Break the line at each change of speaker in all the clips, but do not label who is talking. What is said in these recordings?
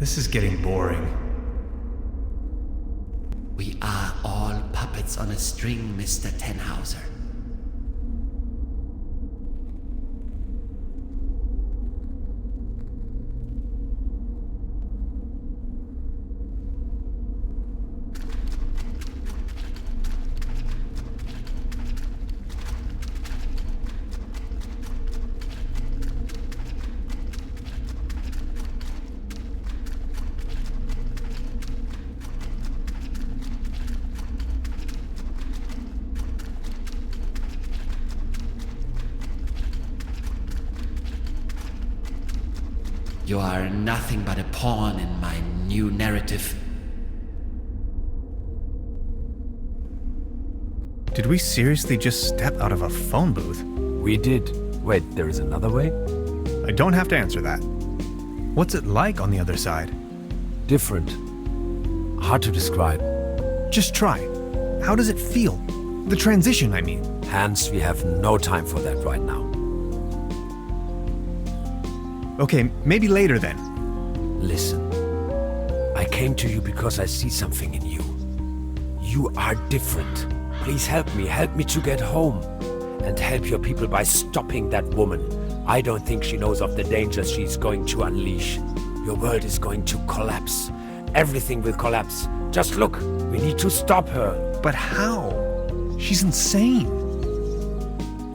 This is getting boring.
We are all puppets on a string, Mr. Tannhauser. You are nothing but a pawn in my new narrative.
Did we seriously just step out of a phone booth?
We did. Wait, there is another way?
I don't have to answer that. What's it like on the other side?
Different. Hard to describe.
Just try. How does it feel? The transition, I mean.
Hans, we have no time for that right now.
Okay, maybe later then.
Listen. I came to you because I see something in you. You are different. Please help me to get home. And help your people by stopping that woman. I don't think she knows of the dangers she's going to unleash. Your world is going to collapse. Everything will collapse. Just look, we need to stop her.
But how? She's insane.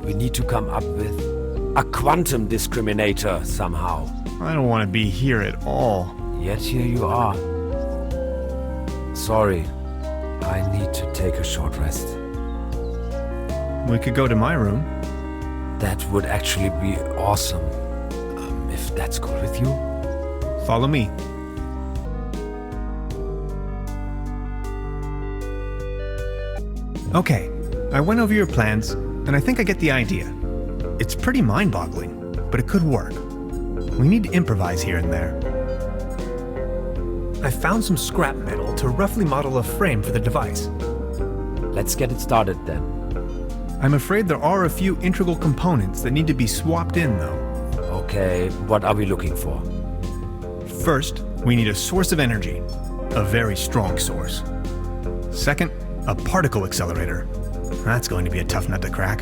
We need to come up with a quantum discriminator somehow.
I don't want to be here at all.
Yet here you are. Sorry, I need to take a short rest.
We could go to my room.
That would actually be awesome. If that's cool with you.
Follow me. Okay, I went over your plans, and I think I get the idea. It's pretty mind-boggling, but it could work. We need to improvise here and there. I found some scrap metal to roughly model a frame for the device.
Let's get it started then.
I'm afraid there are a few integral components that need to be swapped in, though.
Okay, what are we looking for?
First, we need a source of energy, a very strong source. Second, a particle accelerator. That's going to be a tough nut to crack.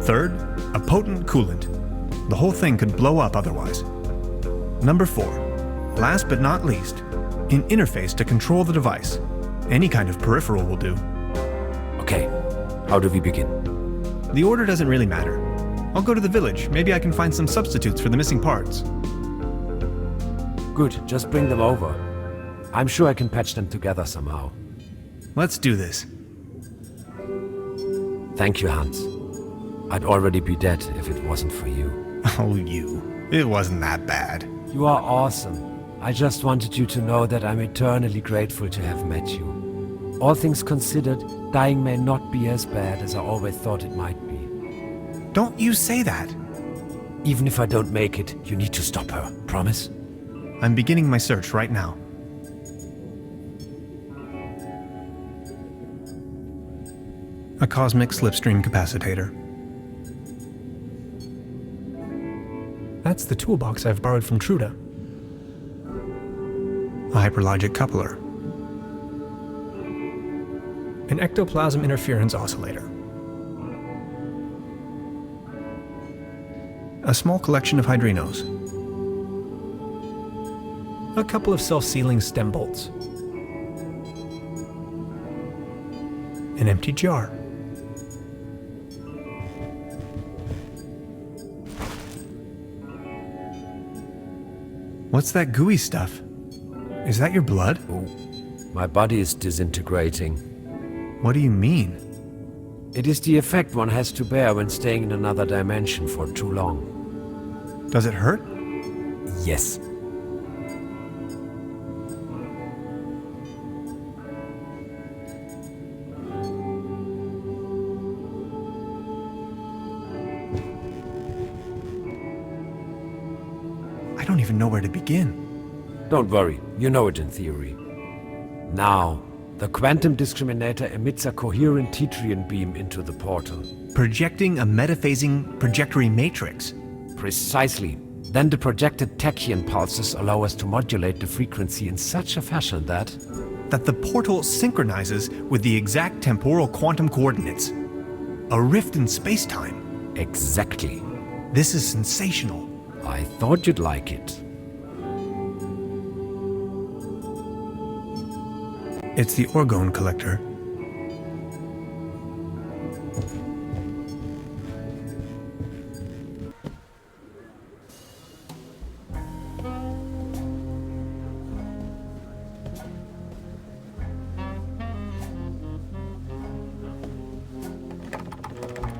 Third, a potent coolant. The whole thing could blow up otherwise. Number 4, last but not least, an interface to control the device. Any kind of peripheral will do.
Okay, how do we begin?
The order doesn't really matter. I'll go to the village. Maybe I can find some substitutes for the missing parts.
Good, just bring them over. I'm sure I can patch them together somehow.
Let's do this.
Thank you, Hans. I'd already be dead if it wasn't for you.
Oh, you. It wasn't that bad.
You are awesome. I just wanted you to know that I'm eternally grateful to have met you. All things considered, dying may not be as bad as I always thought it might be.
Don't you say that.
Even if I don't make it, you need to stop her. Promise?
I'm beginning my search right now. A cosmic slipstream capacitator. That's the toolbox I've borrowed from Truda. A hyperlogic coupler. An ectoplasm interference oscillator. A small collection of hydrinos. A couple of self-sealing stem bolts. An empty jar. What's that gooey stuff? Is that your blood?
Oh, my body is disintegrating.
What do you mean?
It is the effect one has to bear when staying in another dimension for too long.
Does it hurt?
Yes.
I don't even know where to begin.
Don't worry, you know it in theory. Now, the quantum discriminator emits a coherent Tetrian beam into the portal.
Projecting a metaphasing trajectory matrix.
Precisely. Then the projected tachyon pulses allow us to modulate the frequency in such a fashion that
the portal synchronizes with the exact temporal quantum coordinates. A rift in space-time.
Exactly.
This is sensational.
I thought you'd like it.
It's the orgone collector.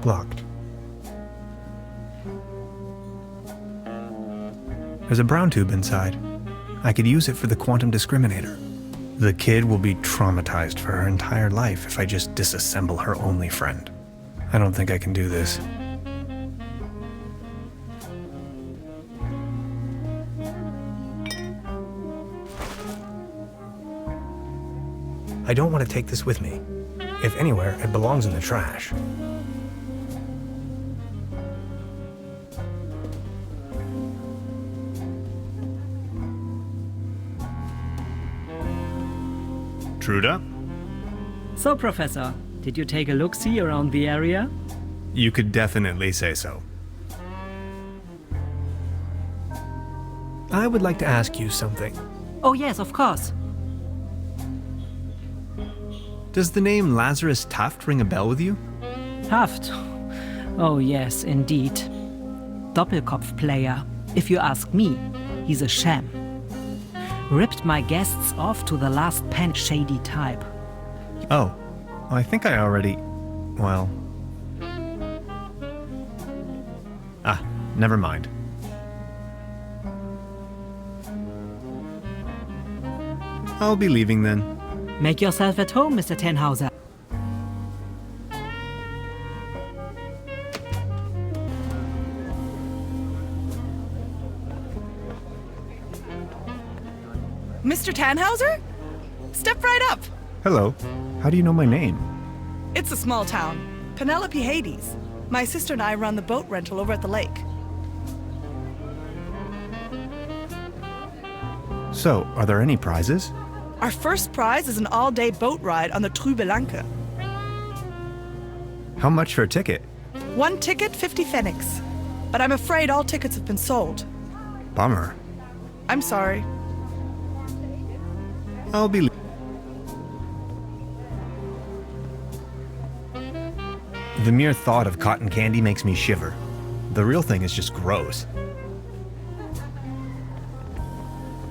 Locked. There's a brown tube inside. I could use it for the quantum discriminator. The kid will be traumatized for her entire life if I just disassemble her only friend. I don't think I can do this. I don't want to take this with me. If anywhere, it belongs in the trash. Truda?
So, Professor, did you take a look-see around the area?
You could definitely say so. I would like to ask you something.
Oh yes, of course.
Does the name Lazarus Taft ring a bell with you?
Taft. Oh yes, indeed. Doppelkopf player. If you ask me, he's a sham. Ripped my guests off to the last penny, shady type.
Oh, I think I already... well... never mind. I'll be leaving then.
Make yourself at home, Mr. Tannhauser.
Mr. Tannhauser? Step right up.
Hello. How do you know my name?
It's a small town. Penelope Hades. My sister and I run the boat rental over at the lake.
So, are there any prizes?
Our first prize is an all-day boat ride on the Trüberbrook.
How much for a ticket?
One ticket, 50 pfennigs. But I'm afraid all tickets have been sold.
Bummer.
I'm sorry.
I'll be... The mere thought of cotton candy makes me shiver. The real thing is just gross.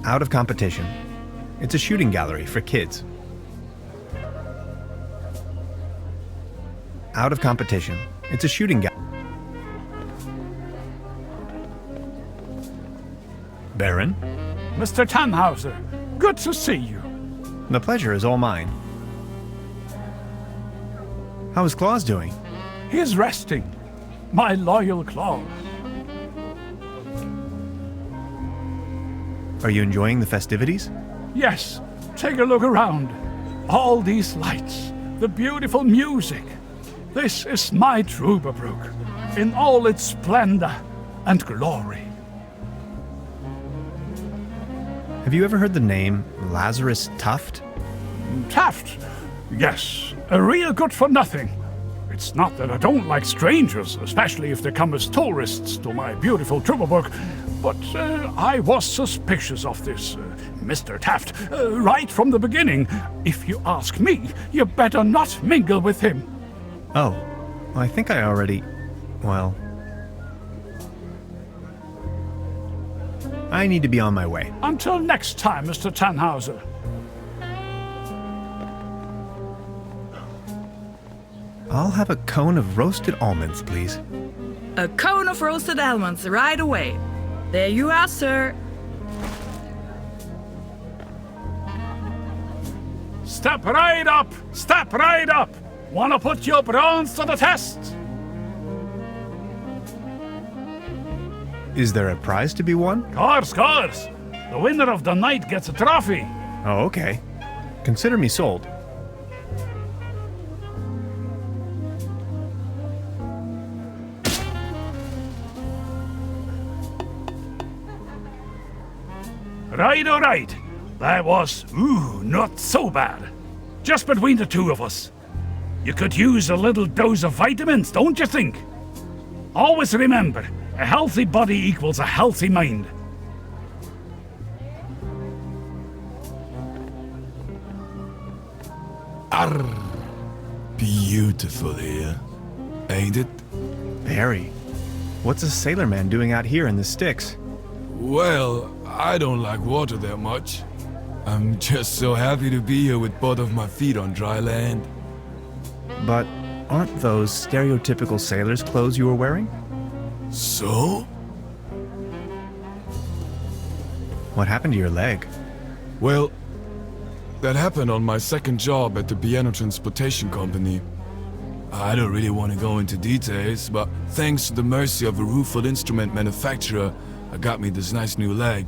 Out of competition. It's a shooting gallery for kids. Out of competition. It's a shooting gallery. Baron?
Mr. Tannhauser, good to see you.
The pleasure is all mine. How is Claus doing?
He is resting. My loyal Claus.
Are you enjoying the festivities?
Yes, take a look around. All these lights, the beautiful music. This is my Trüberbrook, in all its splendor and glory.
Have you ever heard the name Lazarus Taft?
Taft, yes, a real good-for-nothing. It's not that I don't like strangers, especially if they come as tourists to my beautiful Trüberbrook, but I was suspicious of this Mr. Taft right from the beginning. If you ask me, you better not mingle with him.
Oh, I think I already... well... I need to be on my way.
Until next time, Mr. Tannhauser.
I'll have a cone of roasted almonds, please.
A cone of roasted almonds right away. There you are, sir.
Step right up! Step right up! Wanna put your brains to the test?
Is there a prize to be won?
Course. The winner of the night gets a trophy.
Oh, okay. Consider me sold.
Right, all right. That was, not so bad. Just between the two of us. You could use a little dose of vitamins, don't you think? Always remember, a healthy body equals a healthy mind.
Arr, beautiful here, ain't it?
Very. What's a sailor man doing out here in the sticks?
Well, I don't like water that much. I'm just so happy to be here with both of my feet on dry land.
But aren't those stereotypical sailor's clothes you were wearing?
So?
What happened to your leg?
Well, that happened on my second job at the piano transportation company. I don't really want to go into details, but thanks to the mercy of a rueful instrument manufacturer, I got me this nice new leg.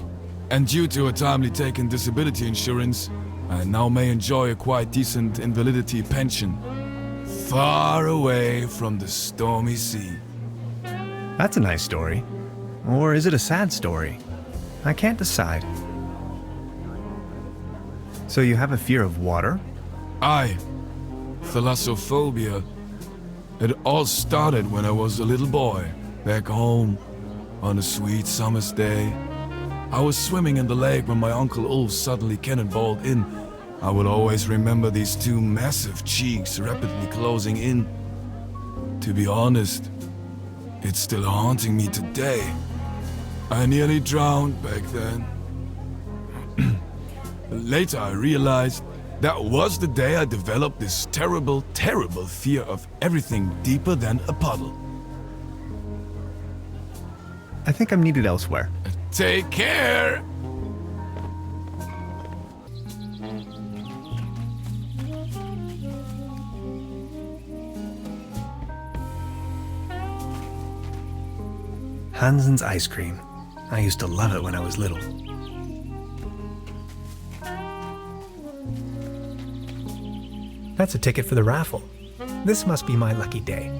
And due to a timely taken disability insurance, I now may enjoy a quite decent invalidity pension. Far away from the stormy sea.
That's a nice story. Or is it a sad story? I can't decide. So you have a fear of water?
Aye. Thalassophobia. It all started when I was a little boy, back home, on a sweet summer's day. I was swimming in the lake when my Uncle Ulf suddenly cannonballed in. I will always remember these two massive cheeks rapidly closing in. To be honest, it's still haunting me today. I nearly drowned back then. Later I realized that was the day I developed this terrible, terrible fear of everything deeper than a puddle.
I think I'm needed elsewhere.
Take care!
Hansen's ice cream. I used to love it when I was little.
That's a ticket for the raffle. This must be my lucky day.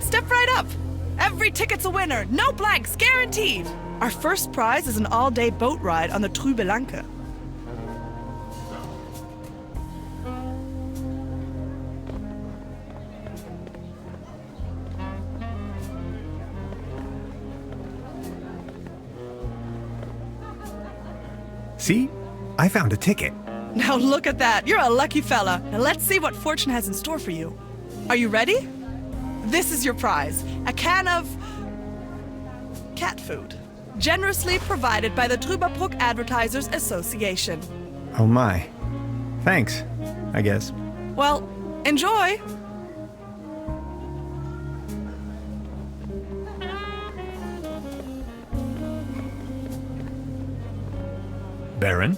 Step right up. Every ticket's a winner. No blanks, guaranteed. Our first prize is an all-day boat ride on the Trüberbrook.
See? I found a ticket.
Now look at that. You're a lucky fella. Now let's see what fortune has in store for you. Are you ready? This is your prize. A can of cat food. Generously provided by the Trüberbrook Advertisers Association.
Oh my. Thanks, I guess.
Well, enjoy.
Baron,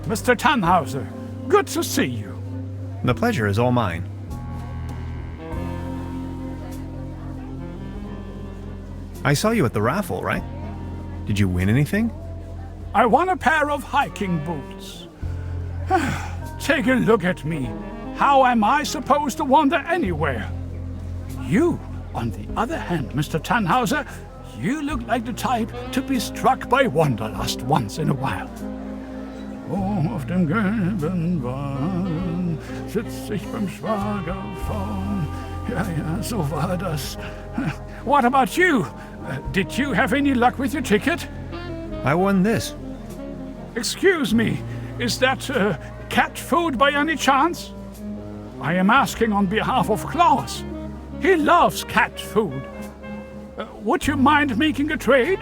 Mr. Tannhauser, good to see you.
the pleasure is all mine. I saw you at the raffle, right? Did you win anything?
I won a pair of hiking boots. Take a look at me. How am I supposed to wander anywhere? You, on the other hand, Mr. Tannhauser, you look like the type to be struck by wanderlust once in a while. Oh, auf dem gelben Wagen sitz ich beim Schwager vorn. Ja, so war das. What about you? Did you have any luck with your ticket?
I won this.
Excuse me, is that cat food by any chance? I am asking on behalf of Klaus. He loves cat food. Would you mind making a trade?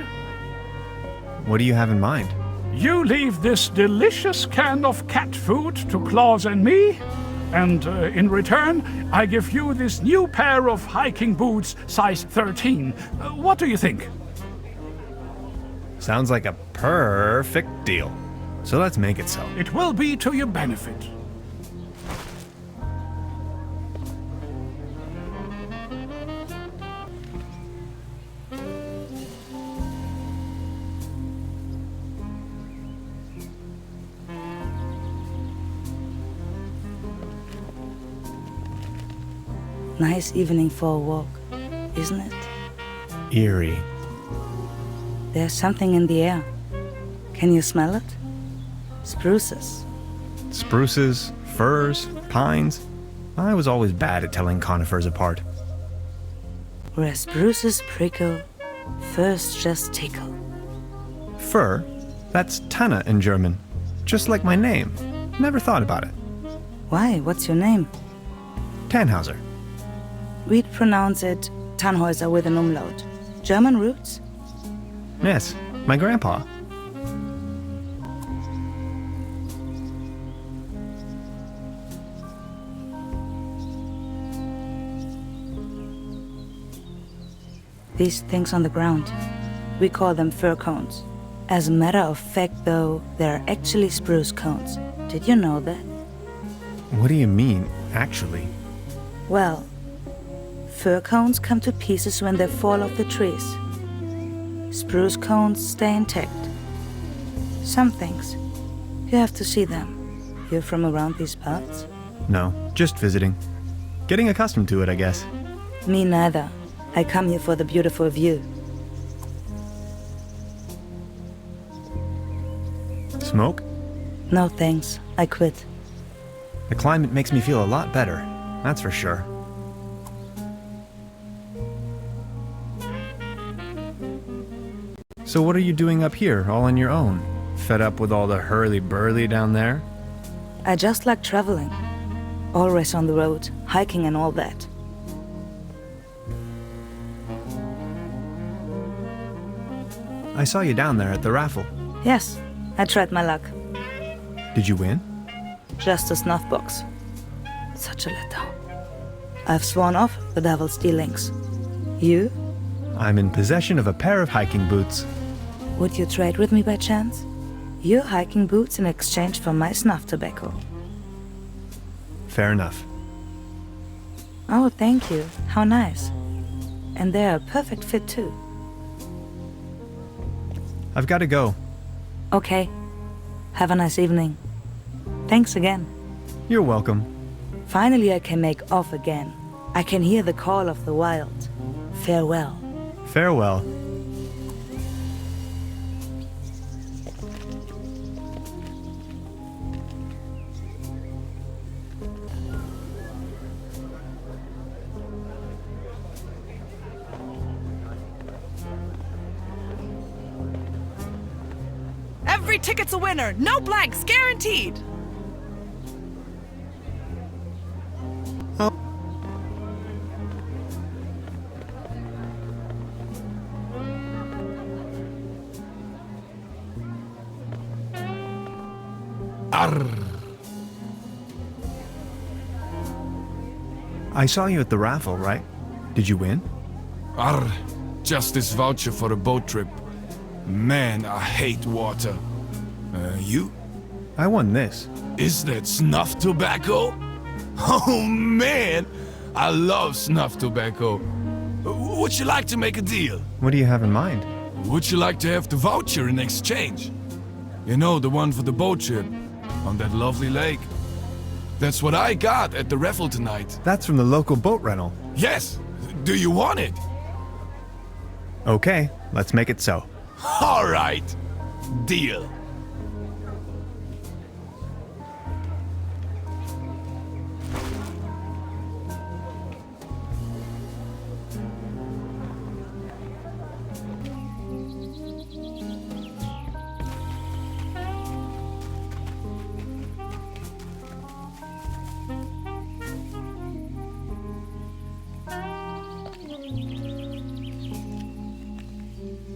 What do you have in mind?
You leave this delicious can of cat food to Klaus and me, and in return, I give you this new pair of hiking boots, size 13. What do you think?
Sounds like a perfect deal. So let's make it so.
It will be to your benefit.
Nice evening for a walk, isn't it?
Eerie.
There's something in the air. Can you smell it? Spruces.
Spruces, firs, pines. I was always bad at telling conifers apart.
Where spruces prickle, firs just tickle.
Fir? That's Tanne in German. Just like my name. Never thought about it.
Why? What's your name?
Tannhauser.
We'd pronounce it Tannhauser with an umlaut. German roots?
Yes, my grandpa.
These things on the ground. We call them fir cones. As a matter of fact, though, they're actually spruce cones. Did you know that?
What do you mean, actually?
Well, fir cones come to pieces when they fall off the trees. Spruce cones stay intact. Some things. You have to see them. You're from around these parts?
No, just visiting. Getting accustomed to it, I guess.
Me neither. I come here for the beautiful view.
Smoke?
No thanks. I quit.
The climate makes me feel a lot better, that's for sure. So what are you doing up here, all on your own? Fed up with all the hurly-burly down there?
I just like traveling. Always on the road, hiking and all that.
I saw you down there at the raffle.
Yes, I tried my luck.
Did you win?
Just a snuff box. Such a letdown. I've sworn off the devil's dealings. You?
I'm in possession of a pair of hiking boots.
Would you trade with me by chance? Your hiking boots in exchange for my snuff tobacco.
Fair enough.
Oh, thank you. How nice. And they're a perfect fit too.
I've got to go.
Okay. Have a nice evening. Thanks again.
You're welcome.
Finally I can make off again. I can hear the call of the wild. Farewell.
Farewell.
Every ticket's a winner. No blanks, guaranteed.
Arr.
I saw you at the raffle, right? Did you win?
Arr. Just this voucher for a boat trip. Man, I hate water. You?
I won this.
Is that snuff tobacco? Oh man, I love snuff tobacco. Would you like to make a deal?
What do you have in mind?
Would you like to have the voucher in exchange? You know, the one for the boat trip on that lovely lake. That's what I got at the raffle tonight.
That's from the local boat rental.
Yes. Do you want it?
Okay, let's make it so.
All right. Deal.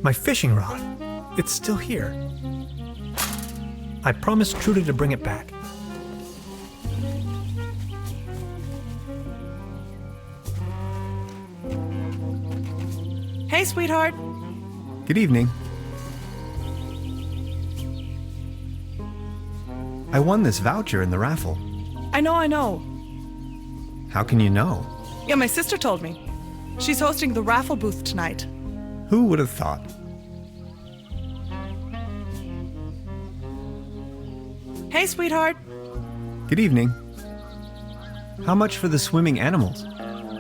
My fishing rod. It's still here. I promised Trude to bring it back.
Hey, sweetheart.
Good evening. I won this voucher in the raffle.
I know.
How can you know?
Yeah, my sister told me. She's hosting the raffle booth tonight.
Who would have thought?
Hey, sweetheart.
Good evening. How much for the swimming animals?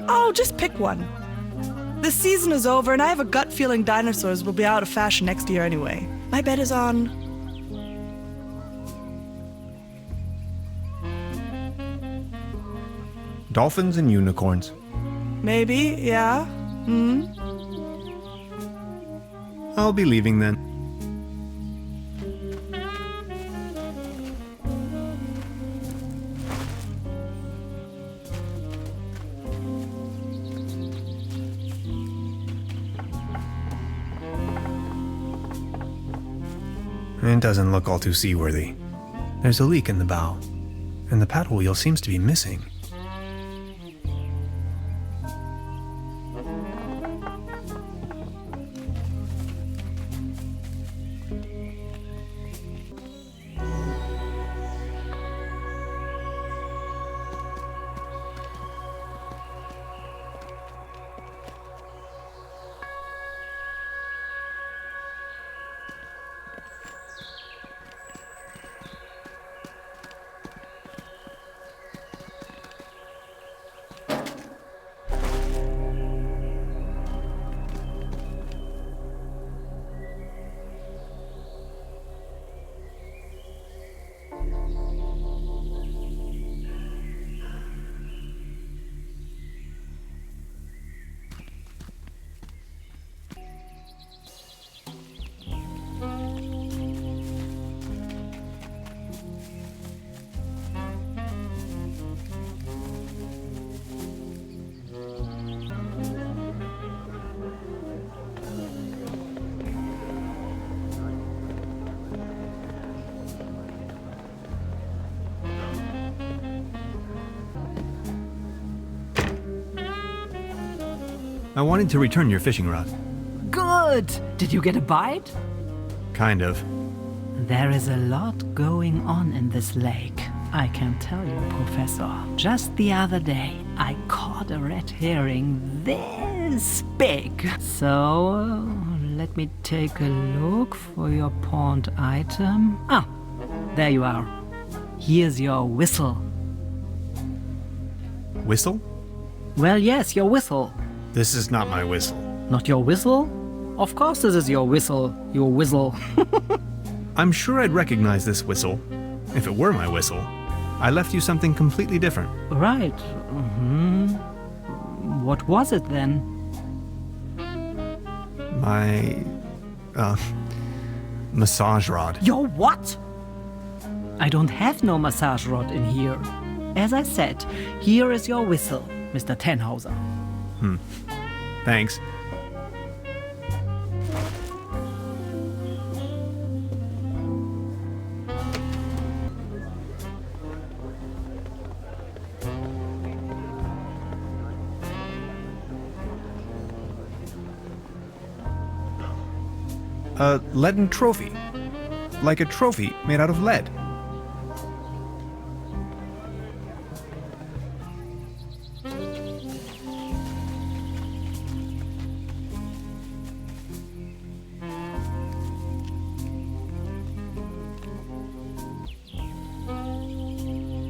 Oh, No, just pick one. The season is over, and I have a gut feeling dinosaurs will be out of fashion next year anyway. My bet is on...
Dolphins and unicorns.
Maybe, yeah.
I'll be leaving then. It doesn't look all too seaworthy. There's a leak in the bow, and the paddle wheel seems to be missing. I wanted to return your fishing rod.
Good! Did you get a bite?
Kind of.
There is a lot going on in this lake, I can tell you, Professor. Just the other day, I caught a red herring this big. So, let me take a look for your pawned item. Ah, there you are. Here's your whistle.
Whistle?
Well, yes, your whistle.
This is not my whistle.
Not your whistle? Of course this is your whistle, your whistle.
I'm sure I'd recognize this whistle if it were my whistle. I left you something completely different.
Right. What was it then?
My... massage rod.
Your what? I don't have no massage rod in here. As I said, here is your whistle, Mr. Tannhauser.
Thanks. A leaden trophy. Like a trophy made out of lead.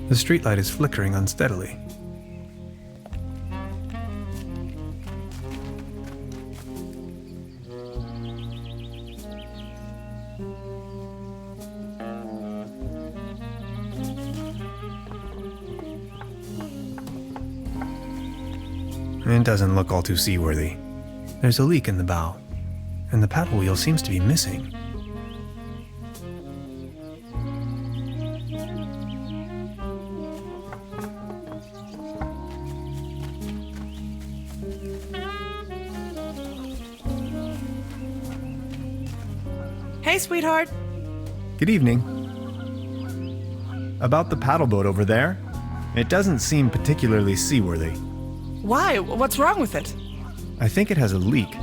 The streetlight is flickering unsteadily. It doesn't look all too seaworthy. There's a leak in the bow, and the paddle wheel seems to be missing.
Hey, sweetheart.
Good evening. About the paddle boat over there, it doesn't seem particularly seaworthy.
Why? What's wrong with it?
I think it has a leak.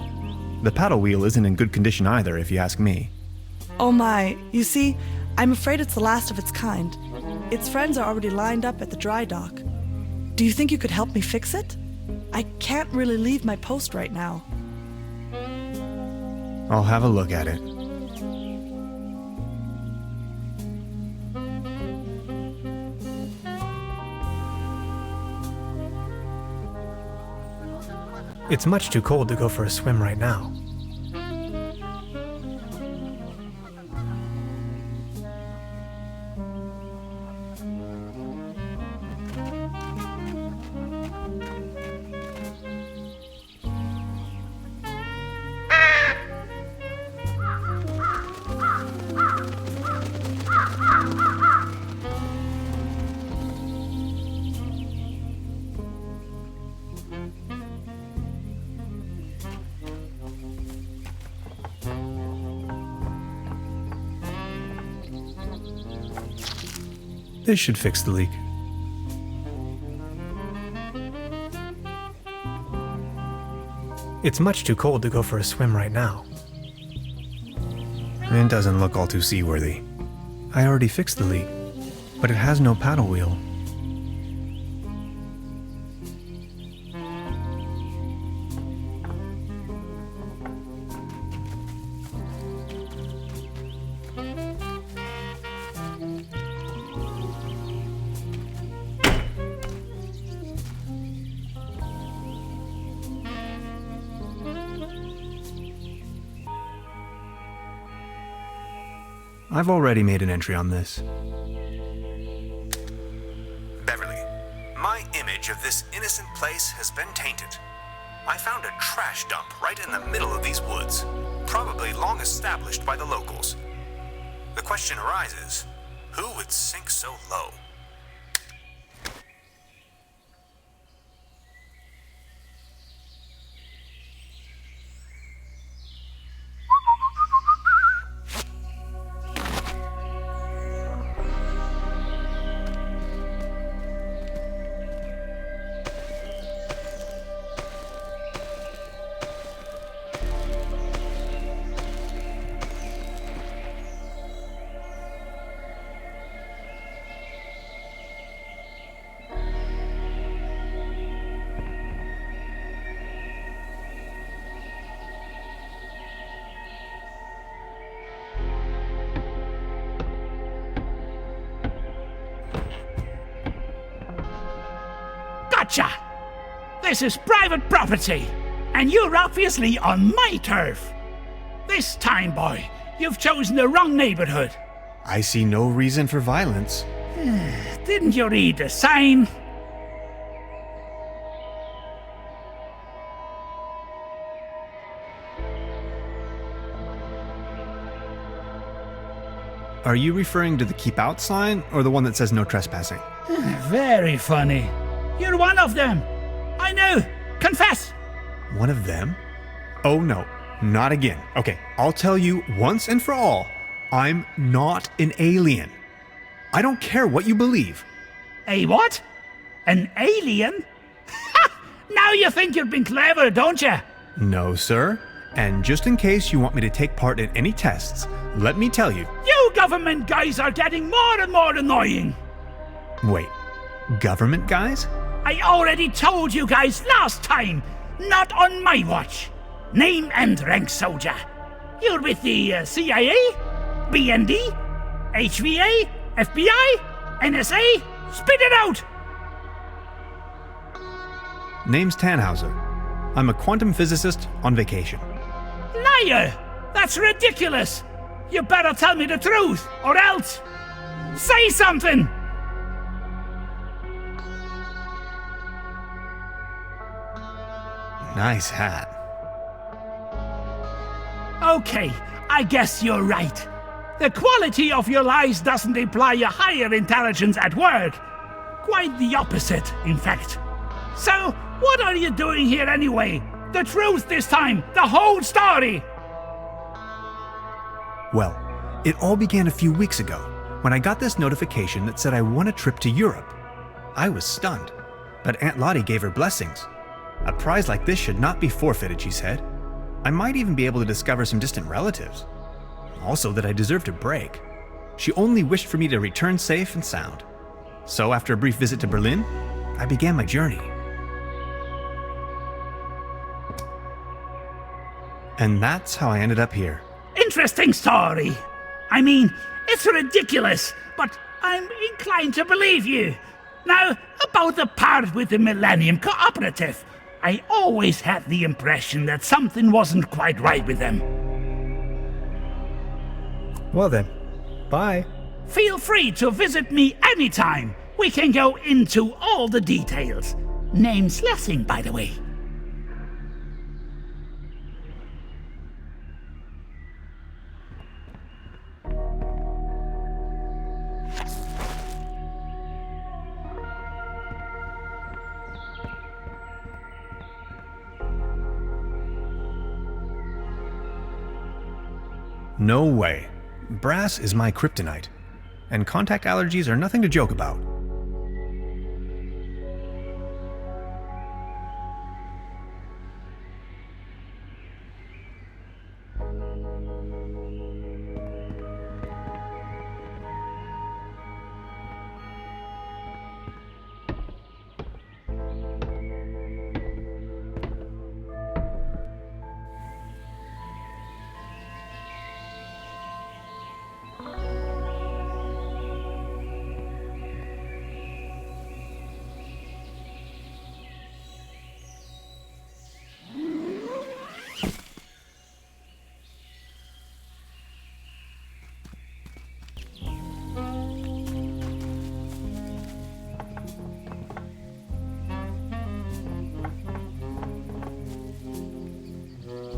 The paddle wheel isn't in good condition either, if you ask me.
Oh my. You see, I'm afraid it's the last of its kind. Its friends are already lined up at the dry dock. Do you think you could help me fix it? I can't really leave my post right now.
I'll have a look at it.
It's much too cold to go for a swim right now. This should fix the leak. It's much too cold to go for a swim right now. It doesn't look all too seaworthy. I already fixed the leak, but it has no paddle wheel. I've already made an entry on this.
Beverly, my image of this innocent place has been tainted. I found a trash dump right in the middle of these woods, probably long established by the locals. The question arises, who would sink so low?
Gotcha! This is private property, and you're obviously on my turf. This time, boy, you've chosen the wrong neighborhood.
I see no reason for violence.
Didn't you read the sign?
Are you referring to the keep out sign or the one that says no trespassing?
Very funny. You're one of them. I know. Confess.
One of them? Oh no, not again. Okay, I'll tell you once and for all, I'm not an alien. I don't care what you believe.
A what? An alien? Ha! Now you think you've been clever, don't you?
No, sir. And just in case you want me to take part in any tests, let me tell you.
You government guys are getting more and more annoying.
Wait, government guys?
I already told you guys last time. Not on my watch. Name and rank, soldier. You're with the CIA, BND, HVA, FBI, NSA? Spit it out!
Name's Tannhauser. I'm a quantum physicist on vacation.
Liar! That's ridiculous! You better tell me the truth, or else... Say something!
Nice hat.
Okay, I guess you're right. The quality of your lies doesn't imply a higher intelligence at work. Quite the opposite, in fact. So, what are you doing here anyway? The truth this time, the whole story!
Well, it all began a few weeks ago, when I got this notification that said I won a trip to Europe. I was stunned, but Aunt Lottie gave her blessings. A prize like this should not be forfeited, she said. I might even be able to discover some distant relatives. Also that I deserved a break. She only wished for me to return safe and sound. So after a brief visit to Berlin, I began my journey. And that's how I ended up here.
Interesting story. I mean, it's ridiculous, but I'm inclined to believe you. Now, about the part with the Millennium Cooperative. I always had the impression that something wasn't quite right with them.
Well then, bye.
Feel free to visit me anytime. We can go into all the details. Name's Lessing, by the way.
No way. Brass is my kryptonite, and contact allergies are nothing to joke about.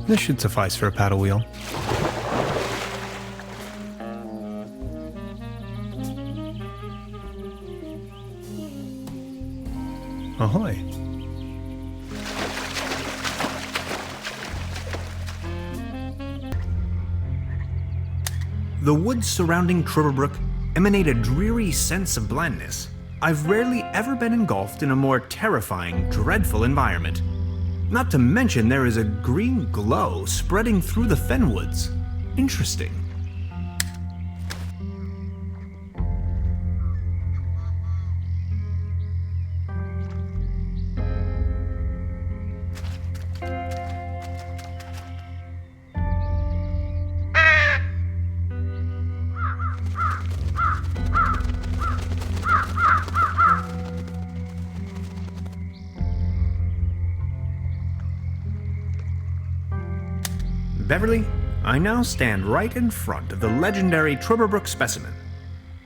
This should suffice for a paddle wheel. Ahoy! The woods surrounding Trüberbrook emanate a dreary sense of blandness. I've rarely ever been engulfed in a more terrifying, dreadful environment. Not to mention there is a green glow spreading through the fenwoods. Interesting. Beverly, I now stand right in front of the legendary Truberbrook specimen.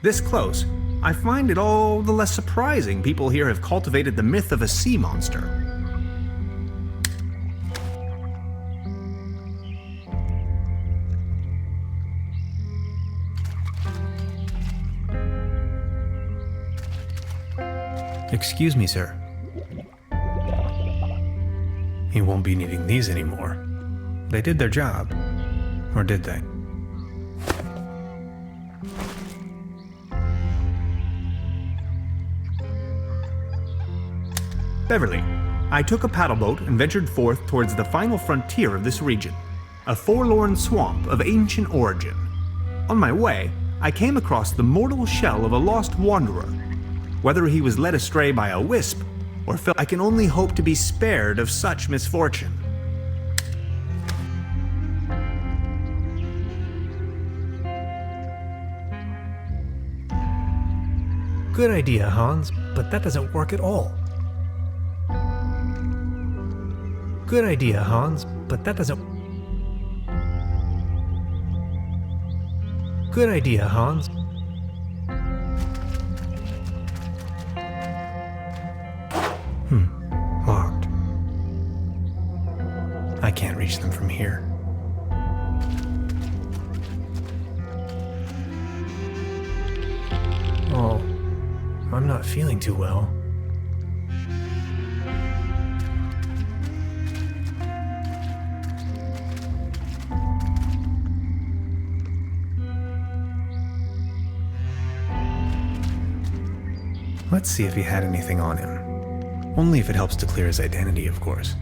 This close, I find it all the less surprising people here have cultivated the myth of a sea monster. Excuse me, sir. You won't be needing these anymore. They did their job. Or did they? Beverly, I took a paddle boat and ventured forth towards the final frontier of this region, a forlorn swamp of ancient origin. On my way, I came across the mortal shell of a lost wanderer. Whether he was led astray by a wisp, or felt I can only hope to be spared of such misfortune.
Good idea, Hans, but that doesn't work at all. Good idea, Hans, but that doesn't... Good idea, Hans. Locked. I can't reach them from here. Oh, I'm not feeling too well. Let's see if he had anything on him. Only if it helps to clear his identity, of course.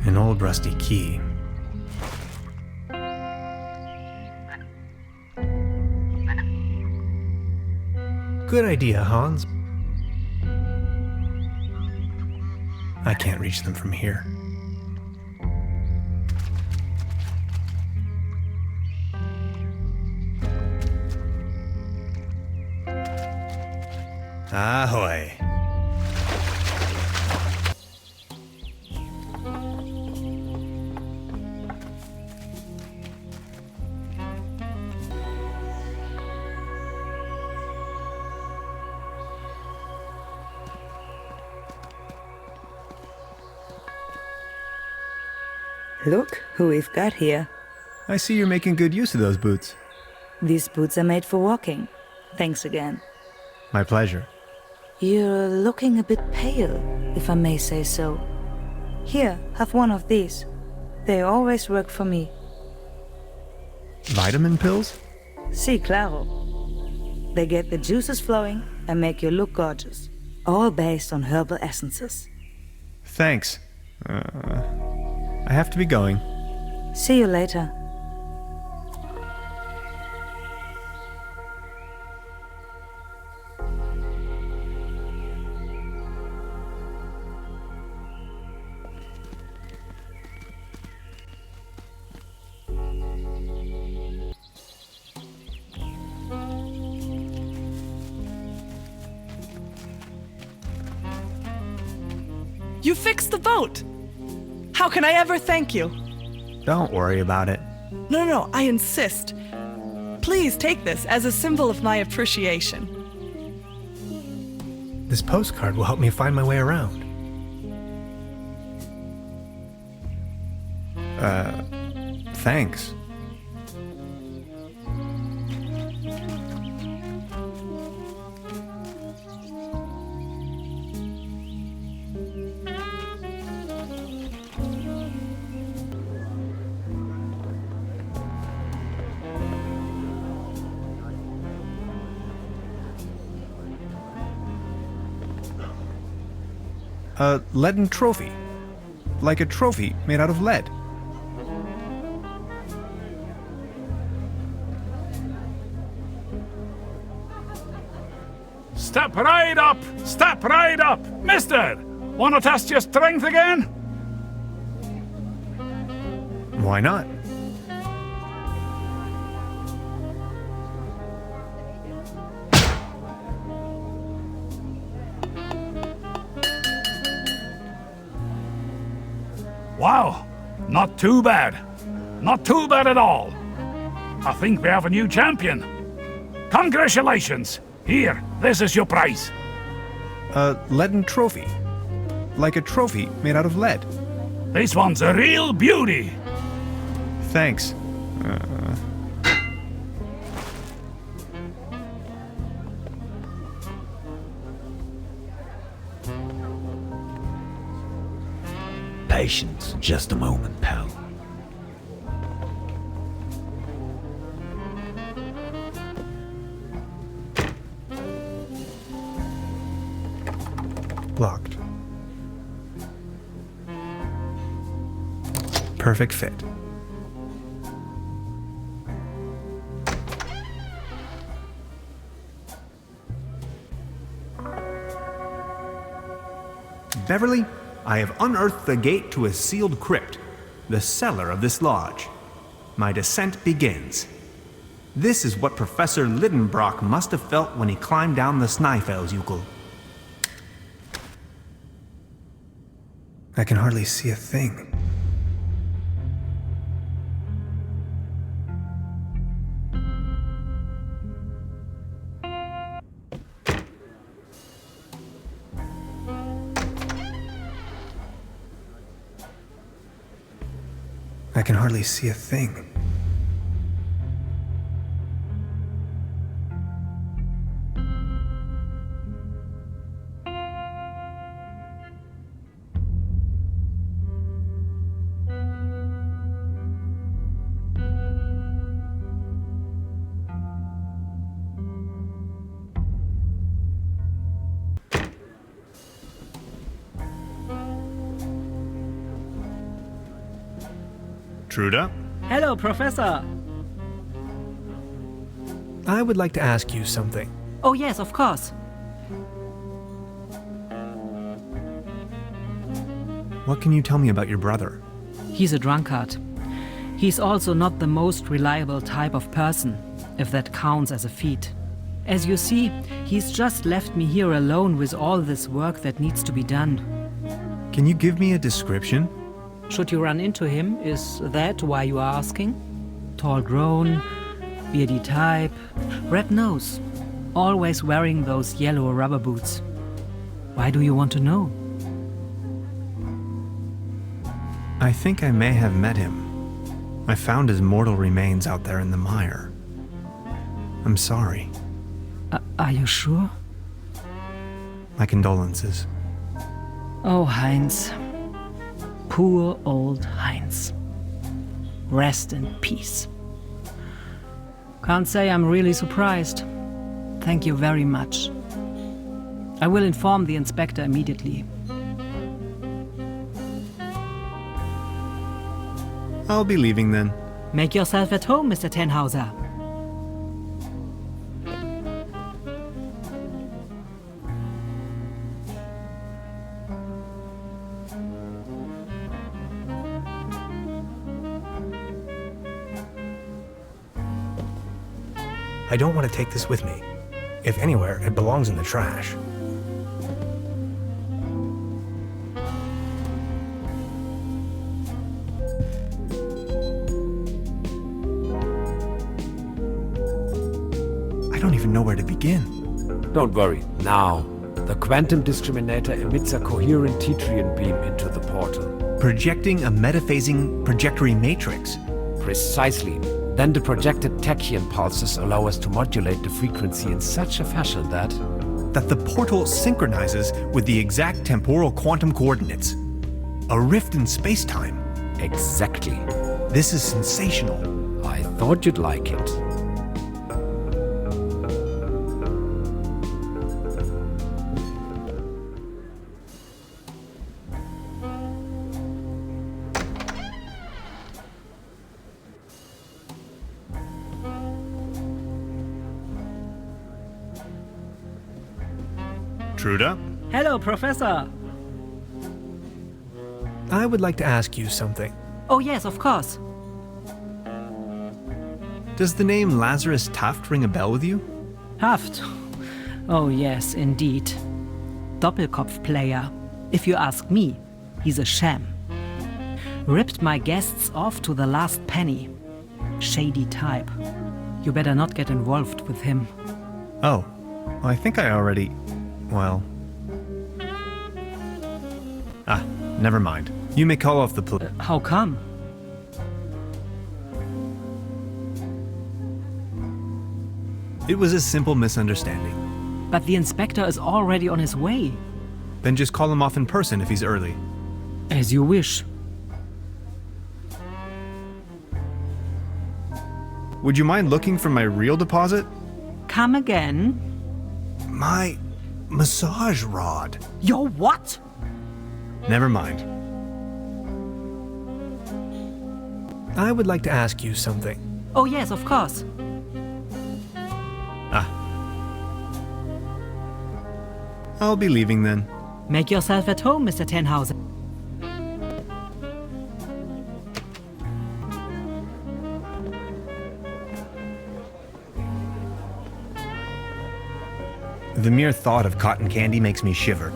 An old rusty key. Good idea, Hans. I can't reach them from here. Ahoy!
Look who we've got here.
I see you're making good use of those boots.
These boots are made for walking. Thanks again.
My pleasure.
You're looking a bit pale, if I may say so. Here, have one of these. They always work for me.
Vitamin pills?
Si, claro. They get the juices flowing and make you look gorgeous. All based on herbal essences.
Thanks. I have to be going.
See you later.
You fixed the boat! How can I ever thank you?
Don't worry about it.
No, I insist. Please take this as a symbol of my appreciation.
This postcard will help me find my way around.
Thanks. A leaden trophy. Like a trophy made out of lead.
Step right up! Step right up! Mister! Wanna test your strength again?
Why not?
Wow, not too bad. Not too bad at all. I think we have a new champion. Congratulations. Here, this is your prize.
A leaden trophy. Like a trophy made out of lead.
This one's a real beauty.
Thanks.
Patience, just a moment, pal.
Locked.
Perfect fit. Beverly, I have unearthed the gate to a sealed crypt, the cellar of this lodge. My descent begins. This is what Professor Lidenbrock must have felt when he climbed down the Snæfellsjökull. I can hardly see a thing. I can hardly see a thing. Truda?
Hello, Professor.
I would like to ask you something.
Oh, yes, of course.
What can you tell me about your brother?
He's a drunkard. He's also not the most reliable type of person, if that counts as a feat. As you see, he's just left me here alone with all this work that needs to be done.
Can you give me a description?
Should you run into him, is that why you are asking? Tall grown, beardy type, red nose, always wearing those yellow rubber boots. Why do you want to know?
I think I may have met him. I found his mortal remains out there in the mire. I'm sorry.
Are you sure?
My condolences.
Oh, Heinz. Poor old Heinz. Rest in peace. Can't say I'm really surprised. Thank you very much. I will inform the inspector immediately.
I'll be leaving then.
Make yourself at home, Mr. Tannhauser.
I don't want to take this with me. If anywhere, it belongs in the trash.
I don't even know where to begin.
Don't worry, now. The quantum discriminator emits a coherent Tetrian beam into the portal.
Projecting a metaphasing trajectory matrix.
Precisely. Then the projected tachyon pulses allow us to modulate the frequency in such a fashion that
the portal synchronizes with the exact temporal quantum coordinates. A rift in space-time.
Exactly.
This is sensational.
I thought you'd like it.
Truda?
Hello, Professor.
I would like to ask you something.
Oh, yes, of course.
Does the name Lazarus Taft ring a bell with you?
Haft. Oh, yes, indeed. Doppelkopf player. If you ask me, he's a sham. Ripped my guests off to the last penny. Shady type. You better not get involved with him.
Oh, I think I already... well... never mind. You may call off the
How come?
It was a simple misunderstanding.
But the inspector is already on his way.
Then just call him off in person if he's early.
As you wish.
Would you mind looking for my real deposit?
Come again?
My massage rod.
Your what?
Never mind.
I would like to ask you something.
Oh, yes, of course.
I'll be leaving then.
Make yourself at home, Mr. Tannhauser.
The mere thought of cotton candy makes me shiver.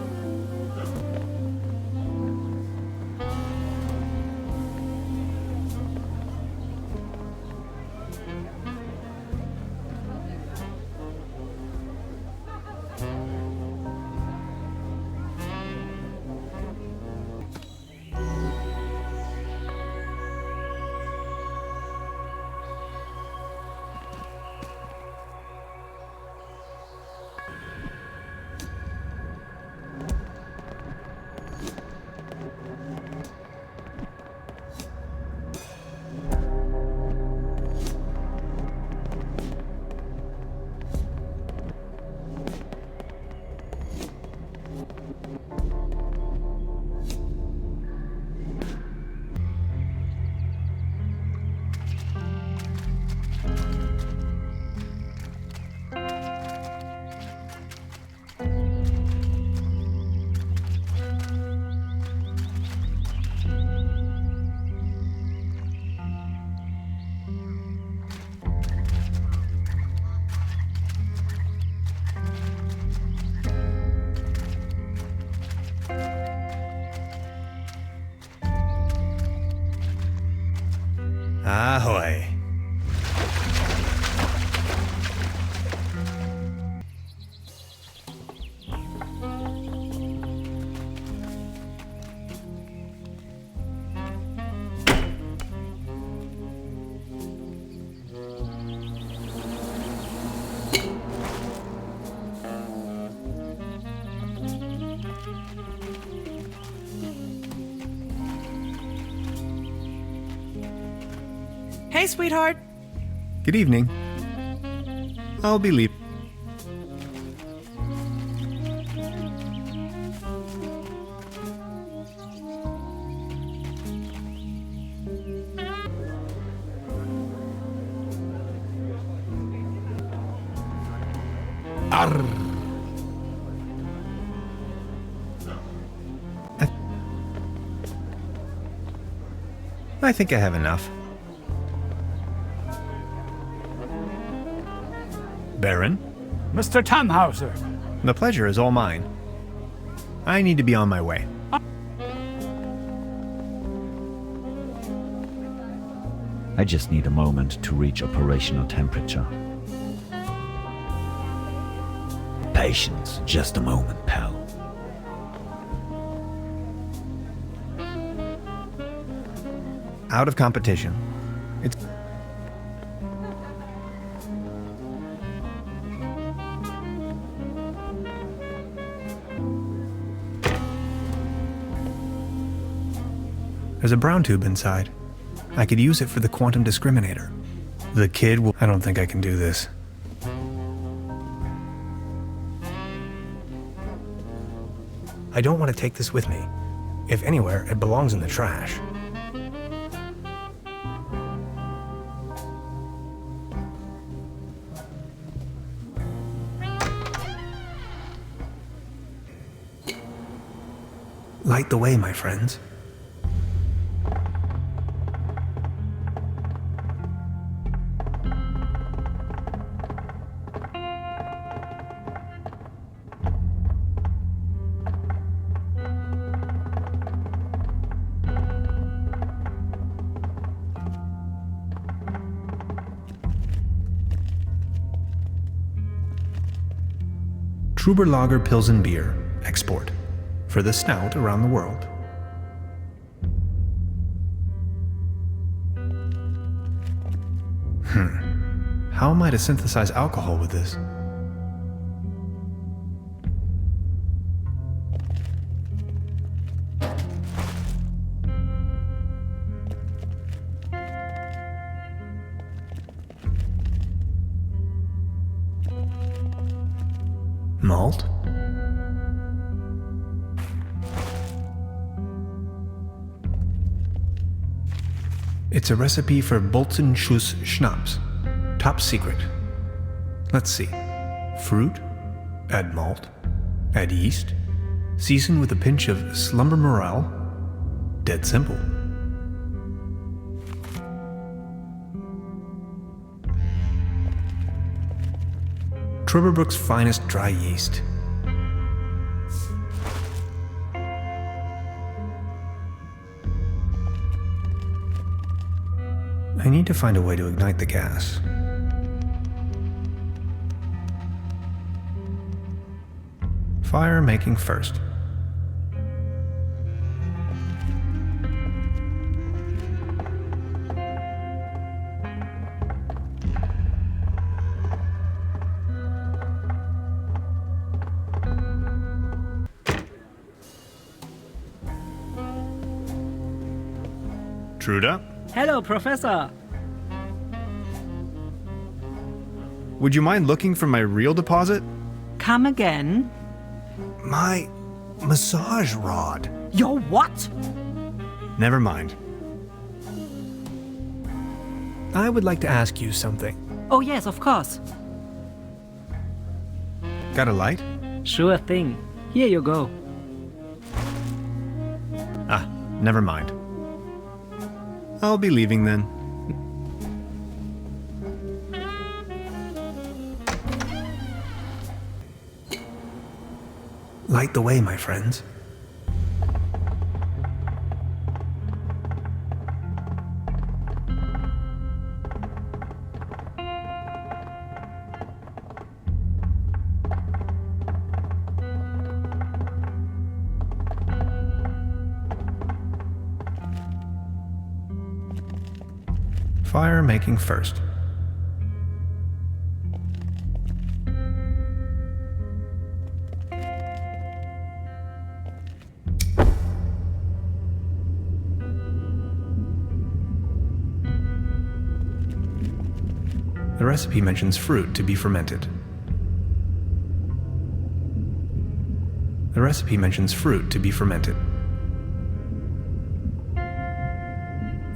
Hey, sweetheart.
Good evening. I'll be leaving.
Arr.
I think I have enough. Baron,
Mr. Tannhauser.
the pleasure is all mine. I need to be on my way.
I just need a moment to reach operational temperature. Patience, just a moment, pal.
Out of competition. It's There's a brown tube inside. I could use it for the quantum discriminator. The kid will... I don't think I can do this. I don't want to take this with me. If anywhere, it belongs in the trash. Light the way, my friends. Truberbrook Pilsen beer, export. For the snout around the world. How am I to synthesize alcohol with this? Malt? It's a recipe for Bolzenschuss Schnapps. Top secret. Let's see. Fruit, add malt, add yeast, season with a pinch of slumber morale. Dead simple. Trüberbrook's finest dry yeast. I need to find a way to ignite the gas. Fire making first. Truda?
Hello, Professor.
Would you mind looking for my real deposit?
Come again.
My massage rod.
Your what?
Never mind. I would like to ask you something.
Oh, yes, of course.
Got a light?
Sure thing. Here you go.
Ah, never mind. I'll be leaving then. Light the way, my friends. Fire making first. recipe mentions fruit to be fermented. The recipe mentions fruit to be fermented.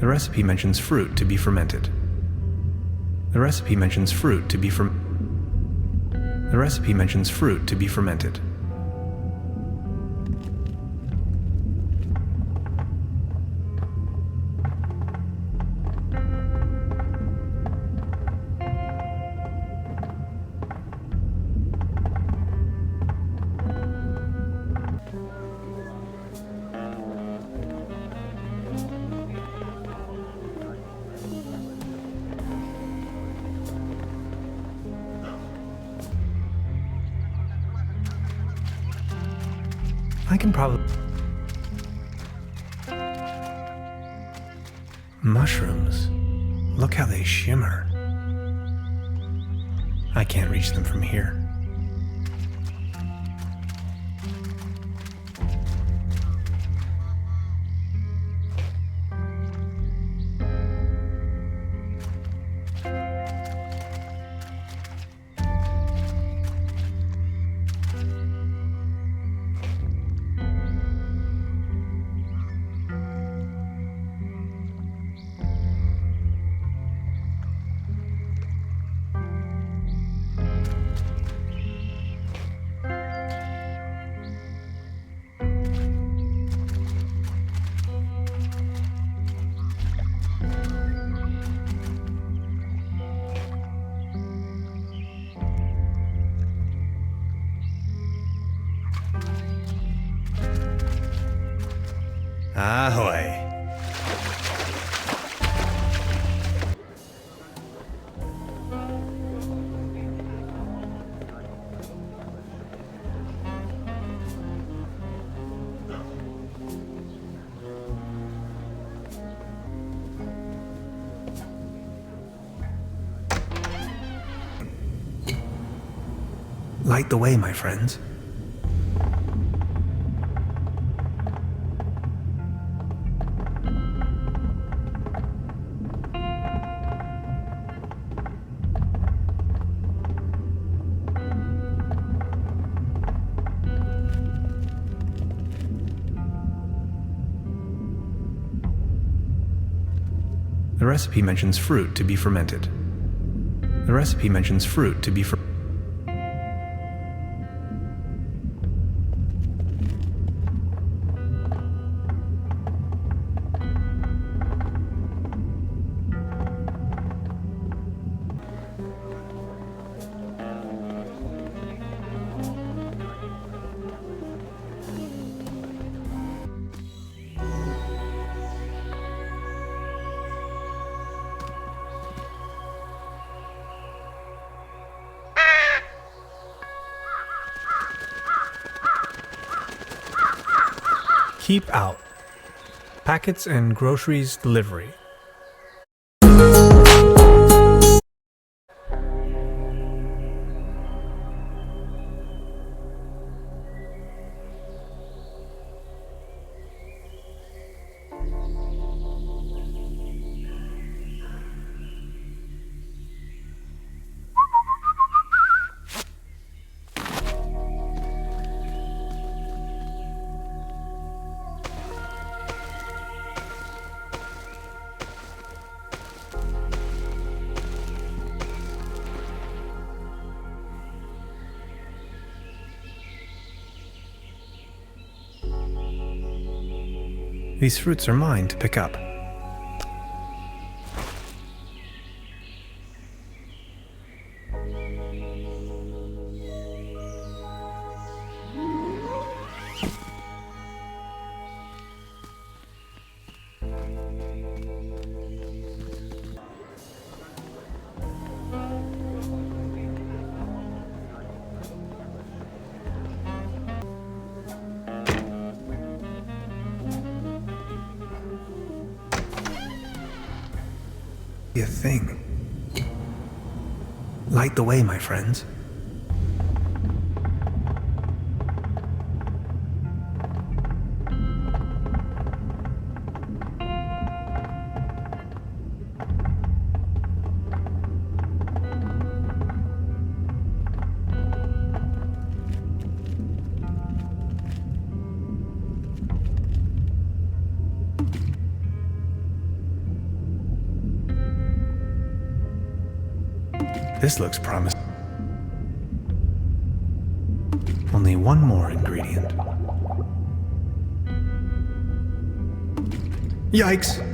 The recipe mentions fruit to be fermented. The recipe mentions fruit to be The recipe mentions fruit to be fermented. I can probably... Mushrooms. Look how they shimmer. I can't reach them from here. Ahoy! Light the way, my friends. The recipe mentions fruit to be fermented. The recipe mentions fruit to be fermented. Keep out. Packets and groceries delivery. These fruits are mine to pick up. A thing. Light the way, my friends. This looks promising. Only one more ingredient. Yikes!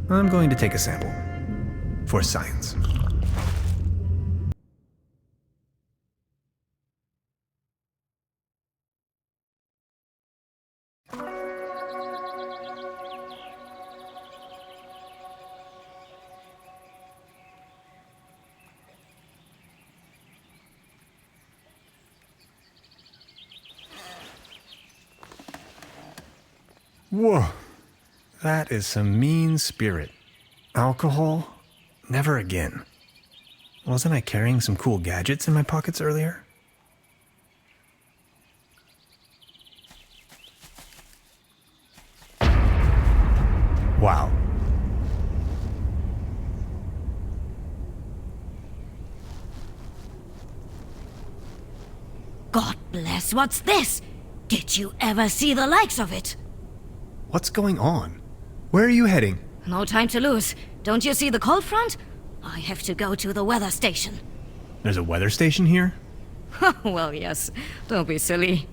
I'm going to take a sample. For science. Whoa, that is some mean spirit. Alcohol? Never again. Wasn't I carrying some cool gadgets in my pockets earlier? Wow.
God bless, what's this? Did you ever see the likes of it?
What's going on? Where are you heading?
No time to lose. Don't you see the cold front? I have to go to the weather station.
There's a weather station here?
Well, yes. Don't be silly.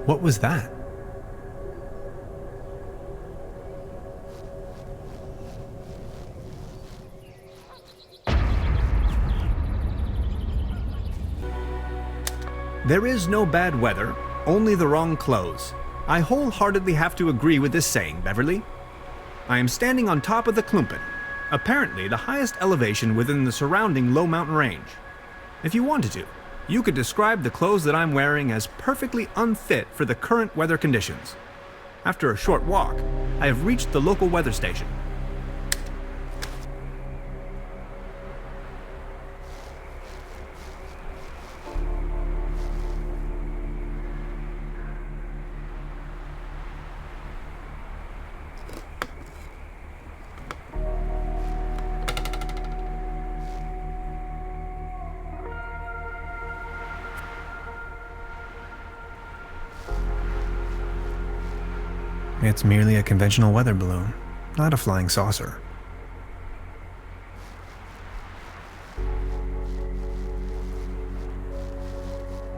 What was that? There is no bad weather, only the wrong clothes. I wholeheartedly have to agree with this saying, Beverly. I am standing on top of the Klumpen, apparently the highest elevation within the surrounding low mountain range. If you wanted to, you could describe the clothes that I'm wearing as perfectly unfit for the current weather conditions. After a short walk, I have reached the local weather station. It's merely a conventional weather balloon, not a flying saucer.